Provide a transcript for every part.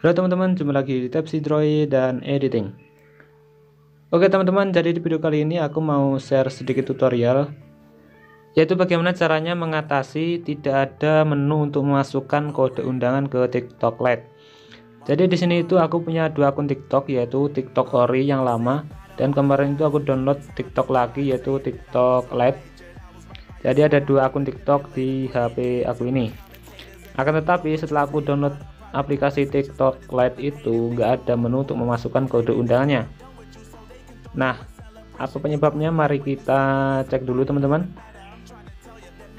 Halo teman-teman, jumpa lagi di Tapsi Droid dan Editing. Oke teman-teman, jadi di video kali ini aku mau share sedikit tutorial, yaitu bagaimana caranya mengatasi tidak ada menu untuk memasukkan kode undangan ke TikTok Lite. Jadi di sini itu aku punya dua akun TikTok, yaitu TikTok Ori yang lama, dan kemarin itu aku download TikTok lagi, yaitu TikTok Lite. Jadi ada dua akun TikTok di HP aku ini. Akan tetapi setelah aku download aplikasi TikTok Lite itu nggak ada menu untuk memasukkan kode undangannya. Nah, apa penyebabnya? Mari kita cek dulu teman-teman.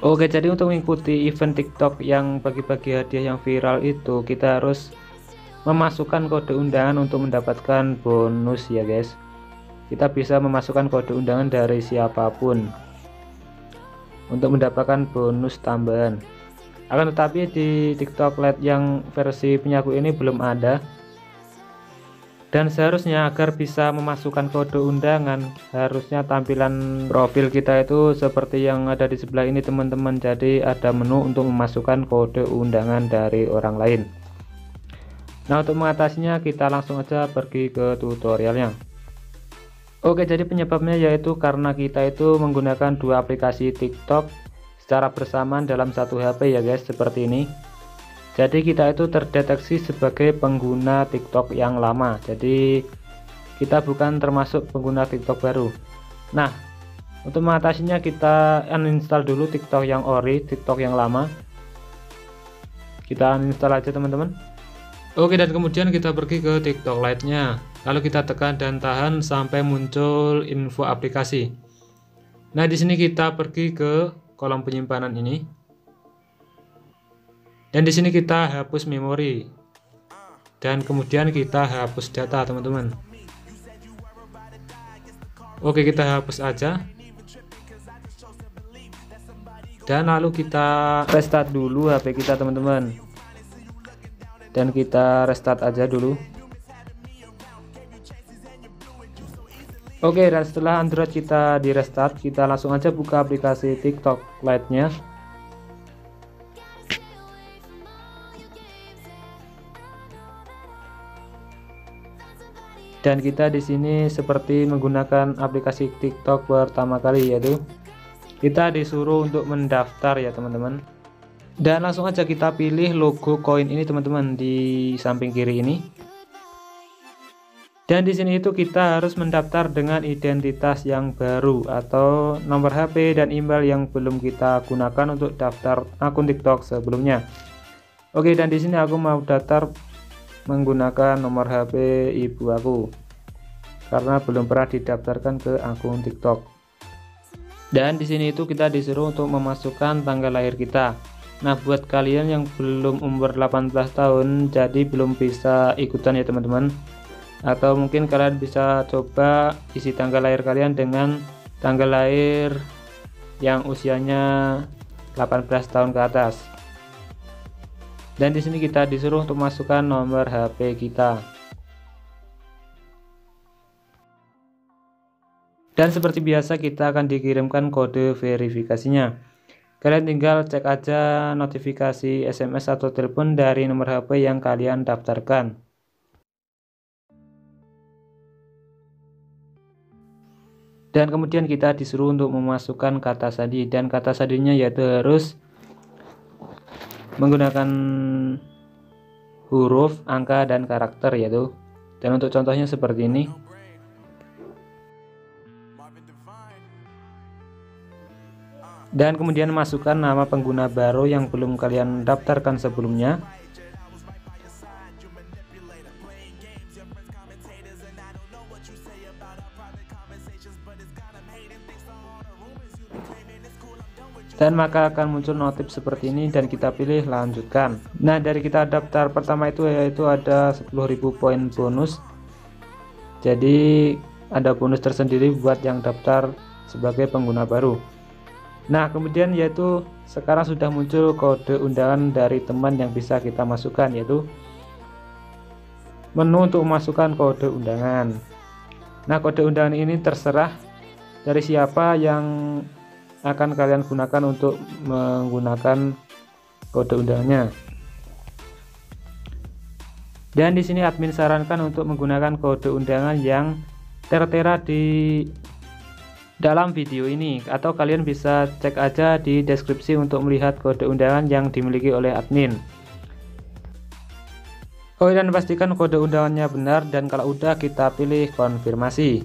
Oke, jadi untuk mengikuti event TikTok yang bagi-bagi hadiah yang viral itu, kita harus memasukkan kode undangan untuk mendapatkan bonus ya guys. Kita bisa memasukkan kode undangan dari siapapun untuk mendapatkan bonus tambahan. Akan tetapi di TikTok Lite yang versi penyaku ini belum ada, dan seharusnya agar bisa memasukkan kode undangan harusnya tampilan profil kita itu seperti yang ada di sebelah ini teman-teman. Jadi ada menu untuk memasukkan kode undangan dari orang lain. Nah, untuk mengatasinya kita langsung aja pergi ke tutorialnya. Oke, jadi penyebabnya yaitu karena kita itu menggunakan dua aplikasi TikTok secara bersamaan dalam satu HP ya guys, seperti ini. Jadi kita itu terdeteksi sebagai pengguna TikTok yang lama, jadi kita bukan termasuk pengguna TikTok baru. Nah, untuk mengatasinya kita uninstall dulu TikTok yang ori, TikTok yang lama. Kita uninstall aja teman-teman. Oke, dan kemudian kita pergi ke TikTok Lite nya, lalu kita tekan dan tahan sampai muncul info aplikasi. Nah, di sini kita pergi ke kolom penyimpanan ini, dan di sini kita hapus memori, dan kemudian kita hapus data teman-teman. Oke, kita hapus aja, dan lalu kita restart dulu HP kita teman-teman, dan kita restart aja dulu. Oke, dan setelah Android kita di restart, kita langsung aja buka aplikasi TikTok Lite nya. Dan kita di sini seperti menggunakan aplikasi TikTok pertama kali, yaitu kita disuruh untuk mendaftar ya teman-teman. Dan langsung aja kita pilih logo koin ini teman-teman di samping kiri ini. Dan di sini itu kita harus mendaftar dengan identitas yang baru atau nomor HP dan email yang belum kita gunakan untuk daftar akun TikTok sebelumnya. Oke, dan di sini aku mau daftar menggunakan nomor HP ibu aku karena belum pernah didaftarkan ke akun TikTok. Dan di sini itu kita disuruh untuk memasukkan tanggal lahir kita. Nah, buat kalian yang belum umur 18 tahun jadi belum bisa ikutan ya teman-teman. Atau mungkin kalian bisa coba isi tanggal lahir kalian dengan tanggal lahir yang usianya 18 tahun ke atas. Dan di sini kita disuruh untuk masukkan nomor HP kita. Dan seperti biasa kita akan dikirimkan kode verifikasinya. Kalian tinggal cek aja notifikasi SMS atau telepon dari nomor HP yang kalian daftarkan. Dan kemudian kita disuruh untuk memasukkan kata sandi, dan kata sandinya yaitu harus menggunakan huruf, angka, dan karakter yaitu. Dan untuk contohnya seperti ini. Dan kemudian masukkan nama pengguna baru yang belum kalian daftarkan sebelumnya. Dan maka akan muncul notif seperti ini dan kita pilih lanjutkan. Nah, dari kita daftar pertama itu yaitu ada 10.000 poin bonus. Jadi ada bonus tersendiri buat yang daftar sebagai pengguna baru. Nah, kemudian yaitu sekarang sudah muncul kode undangan dari teman yang bisa kita masukkan, yaitu menu untuk memasukkan kode undangan. Nah, kode undangan ini terserah dari siapa yang akan kalian gunakan untuk menggunakan kode undangannya. Dan di sini admin sarankan untuk menggunakan kode undangan yang tertera di dalam video ini, atau kalian bisa cek aja di deskripsi untuk melihat kode undangan yang dimiliki oleh admin. Oh, dan pastikan kode undangannya benar, dan kalau udah kita pilih konfirmasi.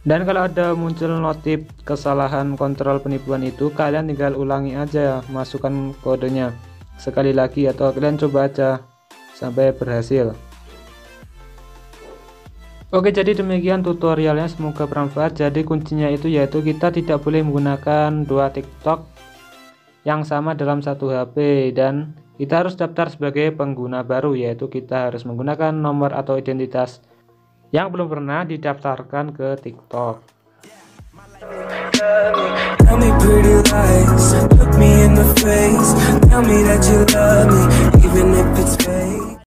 Dan kalau ada muncul notif kesalahan kontrol penipuan itu, kalian tinggal ulangi aja, masukkan kodenya sekali lagi, atau kalian coba aja sampai berhasil. Oke, jadi demikian tutorialnya, semoga bermanfaat. Jadi kuncinya itu yaitu kita tidak boleh menggunakan dua TikTok yang sama dalam satu HP, dan kita harus daftar sebagai pengguna baru, yaitu kita harus menggunakan nomor atau identitas yang belum pernah didaftarkan ke TikTok. Tell me pretty lies, look me in the face, tell me that you love me,